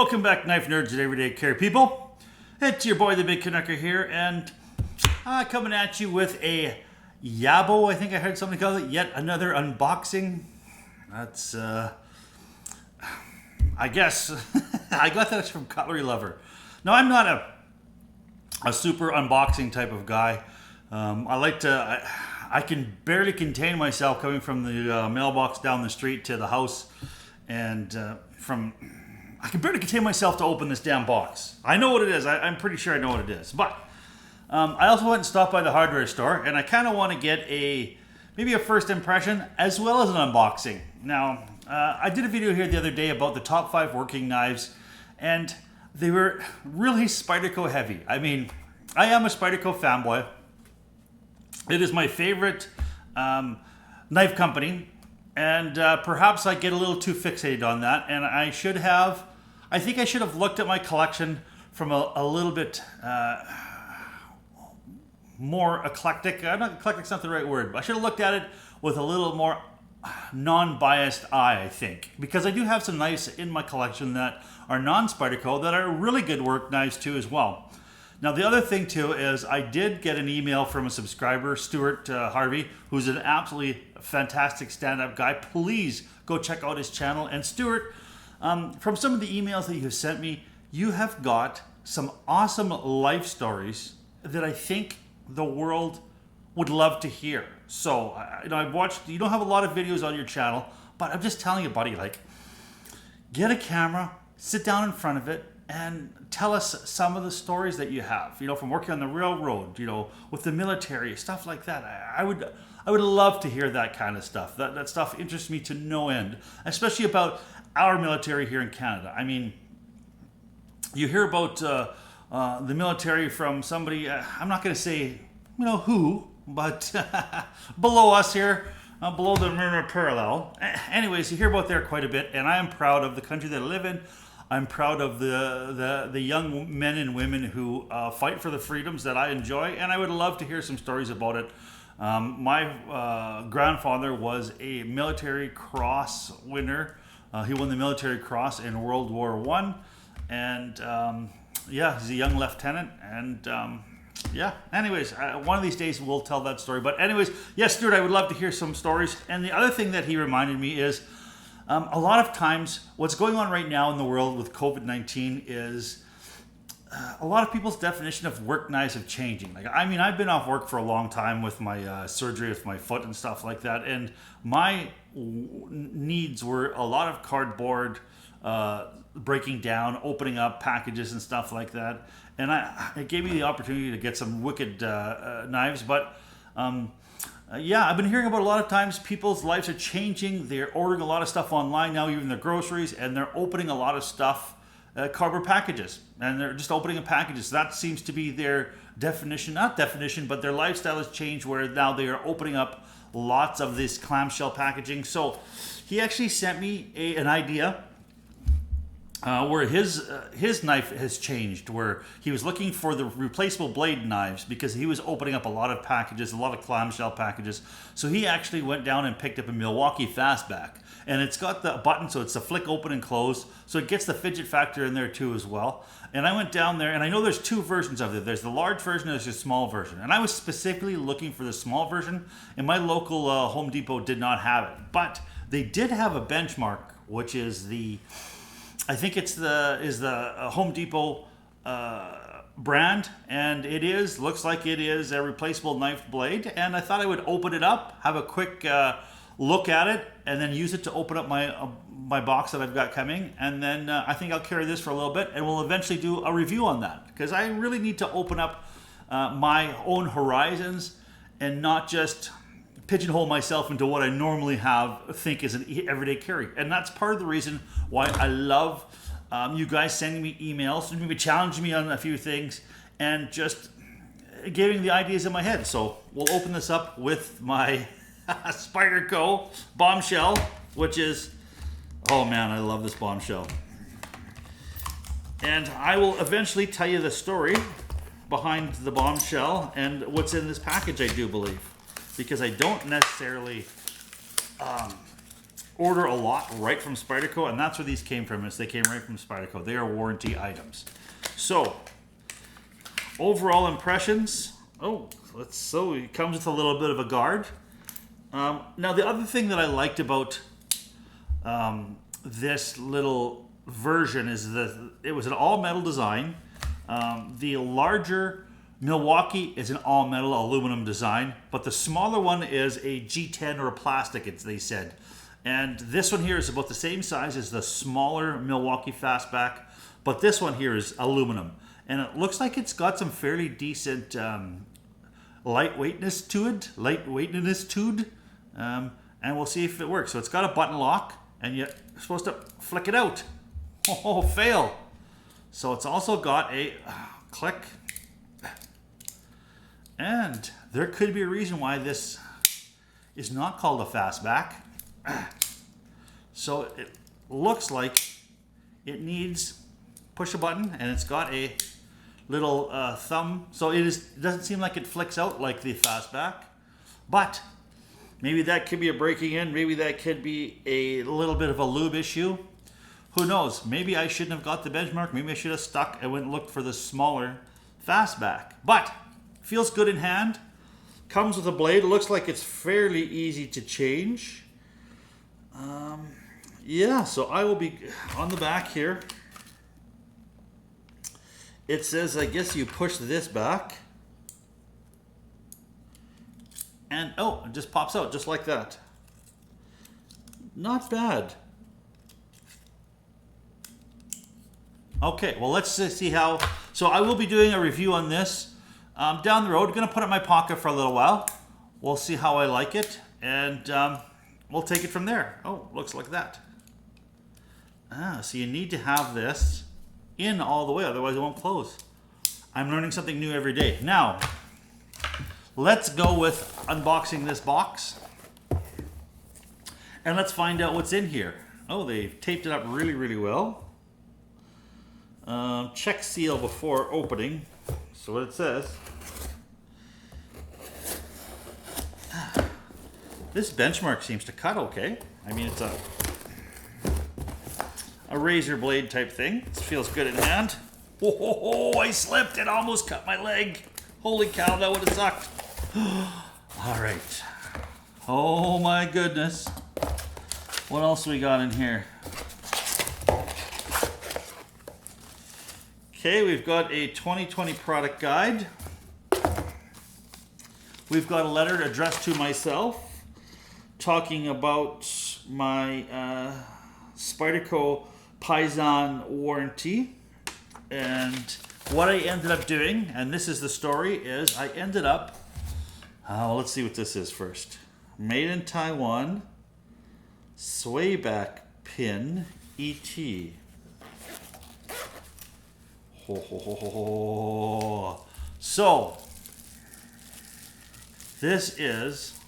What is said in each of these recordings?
Welcome back, Knife Nerds and Everyday Carry people. It's your boy, the Big Canucker here, and coming at you with a Yabo, I think I heard somebody call it, yet another unboxing. That's, I guess, I got that from Cutlery Lover. Now, I'm not a super unboxing type of guy. I can barely contain myself coming from the mailbox down the street to the house, and I can barely contain myself to open this damn box. I know what it is. I'm pretty sure I know what it is. But I also went and stopped by the hardware store, and I kind of want to get maybe a first impression as well as an unboxing. Now, I did a video here the other day about the top 5 working knives, and they were really Spyderco heavy. I mean, I am a Spyderco fanboy. It is my favorite knife company, and perhaps I get a little too fixated on that, and I think I should have looked at my collection from a little bit more eclectic. Not eclectic's not the right word, but I should have looked at it with a little more non-biased eye, I think. Because I do have some knives in my collection that are non-Spyderco that are really good work knives too as well. Now the other thing too is I did get an email from a subscriber, Stuart Harvey, who's an absolutely fantastic stand-up guy. Please go check out his channel. And Stuart, from some of the emails that you have sent me, you have got some awesome life stories that I think the world would love to hear. So, I've watched, you don't have a lot of videos on your channel, but I'm just telling you, buddy, like, get a camera, sit down in front of it, and tell us some of the stories that you have, from working on the railroad, with the military, stuff like that. I would love to hear that kind of stuff. That stuff interests me to no end, especially about our military here in Canada. I mean, you hear about the military from somebody, I'm not going to say, who, but below us here, below the River Parallel. Anyways, you hear about there quite a bit, and I am proud of the country that I live in. I'm proud of the young men and women who fight for the freedoms that I enjoy, and I would love to hear some stories about it. My grandfather was a military cross winner. He won the Military Cross in World War I, and he's a young lieutenant, and anyways, one of these days we'll tell that story. But anyways, yes, Stuart, I would love to hear some stories. And the other thing that he reminded me is, a lot of times what's going on right now in the world with COVID-19 is a lot of people's definition of work knives have changing. I've been off work for a long time with my surgery with my foot and stuff like that, and my needs were a lot of cardboard, breaking down, opening up packages and stuff like that. And it gave me the opportunity to get some wicked knives. But I've been hearing about a lot of times people's lives are changing. They're ordering a lot of stuff online now, even their groceries, and they're opening a lot of stuff, cardboard packages, and they're just opening up packages. That seems to be their not definition, but their lifestyle has changed where now they are opening up lots of this clamshell packaging. So he actually sent me an idea where his knife has changed, where he was looking for the replaceable blade knives because he was opening up a lot of packages, a lot of clamshell packages. So he actually went down and picked up a Milwaukee Fastback, and it's got the button, so it's a flick open and close, so it gets the fidget factor in there too as well. And I went down there, and I know there's 2 versions of it. There's the large version and there's the small version. And I was specifically looking for the small version, and my local Home Depot did not have it. But they did have a Benchmark, which is I think it's the Home Depot brand, and looks like it is a replaceable knife blade. And I thought I would open it up, have a quick look at it, and then use it to open up my box that I've got coming. And then I think I'll carry this for a little bit, and we'll eventually do a review on that, because I really need to open up my own horizons and not just pigeonhole myself into what I normally think is an everyday carry. And that's part of the reason why I love you guys sending me emails, maybe challenging me on a few things, and just giving the ideas in my head. So we'll open this up with my Spyderco bombshell, which is, oh man, I love this bombshell. And I will eventually tell you the story behind the bombshell and what's in this package, I do believe. Because I don't necessarily order a lot right from Spyderco, and that's where these came from. Is they came right from Spyderco. They are warranty items. So, overall impressions. Oh, so it comes with a little bit of a guard. Now, the other thing that I liked about this little version is that it was an all-metal design. The larger Milwaukee is an all-metal aluminum design, but the smaller one is a G10 or a plastic, they said. And this one here is about the same size as the smaller Milwaukee Fastback, but this one here is aluminum. And it looks like it's got some fairly decent lightweightness to it, and we'll see if it works. So it's got a button lock, and you're supposed to flick it out. Oh, fail. So it's also got a click. And there could be a reason why this is not called a fastback. So it looks like it needs push a button, and it's got a little thumb. So it doesn't seem like it flicks out like the fastback, but maybe that could be a breaking in. Maybe that could be a little bit of a lube issue. Who knows? Maybe I shouldn't have got the benchmark. Maybe I should have stuck and went and looked for the smaller fastback. But feels good in hand. Comes with a blade. Looks like it's fairly easy to change. Yeah, so I will be on the back here. It says, I guess you push this back. And oh, it just pops out just like that. Not bad. Okay, well, let's see how. So I will be doing a review on this down the road. Going to put it in my pocket for a little while. We'll see how I like it, and we'll take it from there. Oh, looks like that. So you need to have this in all the way, otherwise it won't close. I'm learning something new every day. Now, let's go with unboxing this box, and let's find out what's in here. Oh, they've taped it up really, really well. Check seal before opening. So what it says. This benchmark seems to cut okay. I mean, it's a razor blade type thing. It feels good in hand. Oh, I slipped. It almost cut my leg. Holy cow, that would have sucked. All right. Oh my goodness. What else we got in here? Okay, we've got a 2020 product guide. We've got a letter addressed to myself talking about my Spyderco Paisan warranty. And what I ended up doing, and this is the story, is I ended up, well, let's see what this is first. Made in Taiwan, swayback pin ET. Ho, ho, ho, ho, ho. So, this is,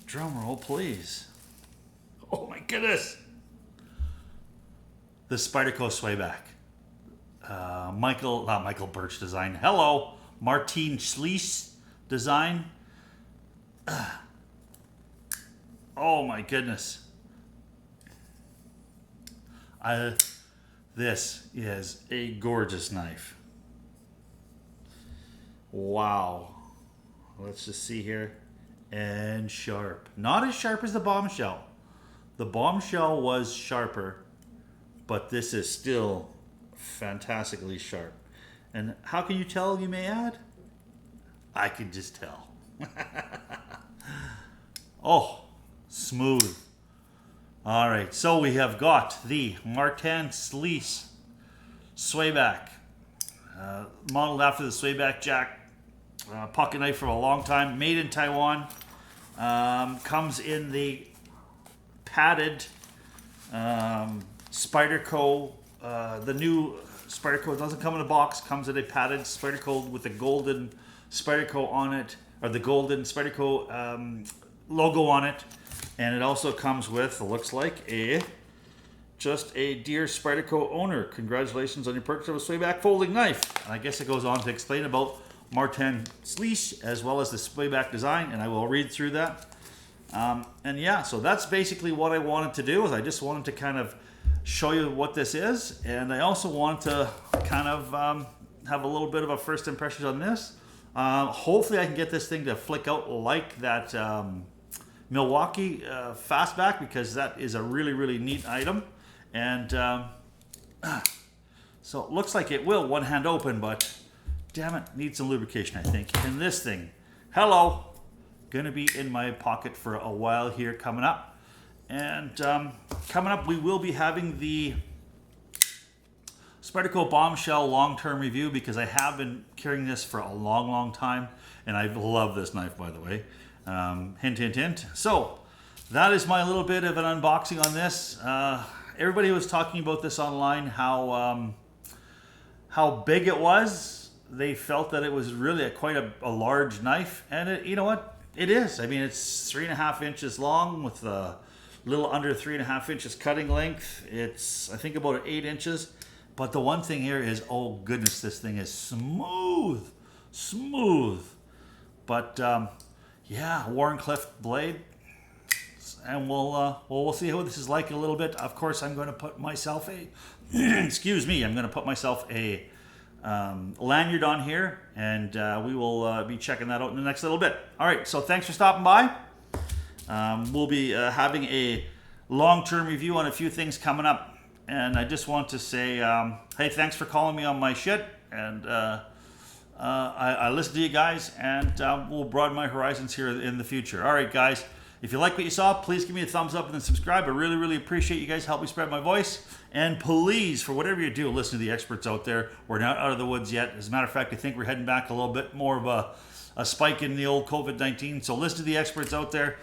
drum roll please. Oh my goodness. The Spyderco swayback. Not Michael Birch design. Hello, Martin Schliess design. Oh my goodness. This is a gorgeous knife. Wow. Let's just see here. And sharp. Not as sharp as the Bombshell. The Bombshell was sharper, but this is still fantastically sharp. And how can you tell, you may add? I can just tell. Oh, smooth. All right, so we have got the Martin Schliess swayback, modeled after the swayback jack, pocket knife for a long time, made in Taiwan. Comes in the padded Spyderco. The new Spyderco doesn't come in a box, comes in a padded Spyderco with the golden Spyderco on it, or the golden Spyderco logo on it. And it also comes with, it looks like, just a Dear Spyderco owner. Congratulations on your purchase of a swayback folding knife. And I guess it goes on to explain about Martin Schliess as well as the swayback design, and I will read through that. And yeah, so that's basically what I wanted to do. Is I just wanted to kind of show you what this is, and I also wanted to kind of have a little bit of a first impressions on this. Hopefully I can get this thing to flick out like that Milwaukee fastback, because that is a really neat item. And so it looks like it will one hand open, but damn it, needs some lubrication, I think. And this thing, hello, gonna be in my pocket for a while here coming up. And coming up, we will be having the Spyderco Bombshell long-term review, because I have been carrying this for a long time, and I love this knife, by the way. Hint, hint, hint. So that is my little bit of an unboxing on this. Everybody was talking about this online, how big it was. They felt that it was really quite a large knife, and it, you know what? It is. I mean, it's 3.5 inches long with a little under 3.5 inches cutting length. It's, I think, about 8 inches. But the one thing here is, oh goodness, this thing is smooth. But yeah, Warncliffe blade. And we'll see how this is like a little bit. Of course, I'm going to put myself a, excuse me, I'm going to put myself a lanyard on here, and we will be checking that out in the next little bit. All right, so thanks for stopping by. We'll be having a long-term review on a few things coming up, and I just want to say, hey, thanks for calling me on my shit, and I listen to you guys, and we'll broaden my horizons here in the future. All right, guys. If you like what you saw, please give me a thumbs up and then subscribe. I really appreciate you guys. Help me spread my voice. And please, for whatever you do, listen to the experts out there. We're not out of the woods yet. As a matter of fact, I think we're heading back a little bit more of a spike in the old COVID-19. So listen to the experts out there.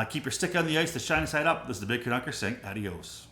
Keep your stick on the ice, the shiny side up. This is the Big Canucker saying adios.